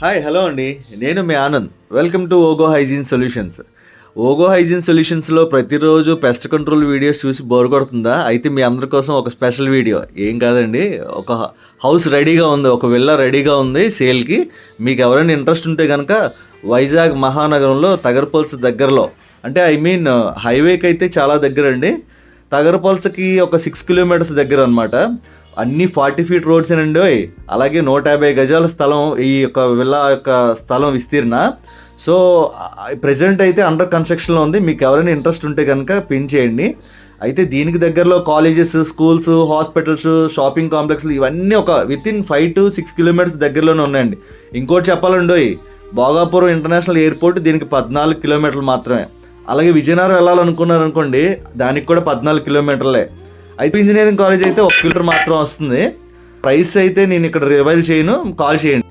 Hi hello అండి. నేను మీ Anand. Welcome to Ogo hygiene solutions. Ogo hygiene సొల్యూషన్స్లో ప్రతిరోజు పెస్ట్ కంట్రోల్ వీడియోస్ చూసి బోర్ కొడుతుందా? అయితే మీ అందరి కోసం ఒక స్పెషల్ వీడియో. ఏం కాదండి, ఒక హౌస్ రెడీగా ఉంది, ఒక విల్లా రెడీగా ఉంది సేల్కి. మీకు ఎవరైనా ఇంట్రెస్ట్ ఉంటే కనుక వైజాగ్ మహానగరంలో తగరపల్స్ దగ్గరలో, అంటే హైవేకి అయితే చాలా దగ్గర అండి. తగరపల్స్కి ఒక 6 కిలోమీటర్స్ దగ్గర అనమాట. అన్ని 40 ఫీట్ రోడ్స్ అండి. అలాగే 150 గజాల స్థలం ఈ యొక్క విల్లా యొక్క స్థలం విస్తీర్ణ. సో ప్రెజెంట్ అయితే అండర్ కన్స్ట్రక్షన్లో ఉంది. మీకు ఎవరైనా ఇంట్రెస్ట్ ఉంటే కనుక పిన్ చేయండి. అయితే దీనికి దగ్గరలో కాలేజెస్, స్కూల్స్, హాస్పిటల్స్, షాపింగ్ కాంప్లెక్స్లు ఇవన్నీ ఒక వితిన్ 5 to 6 కిలోమీటర్స్ దగ్గరలోనే ఉన్నాయండి. ఇంకోటి చెప్పాలండి, భోగాపురం ఇంటర్నేషనల్ ఎయిర్పోర్ట్ దీనికి 14 కిలోమీటర్లు మాత్రమే. అలాగే విజయనగరం వెళ్ళాలనుకున్నారనుకోండి, దానికి కూడా 14 కిలోమీటర్లే. అయితే ఇంజనీరింగ్ కాలేజ్ అయితే 1 కిలోమీటర్ మాత్రం వస్తుంది. ప్రైస్ అయితే నేను ఇక్కడ రివైల్ చేయను, కాల్ చేయండి.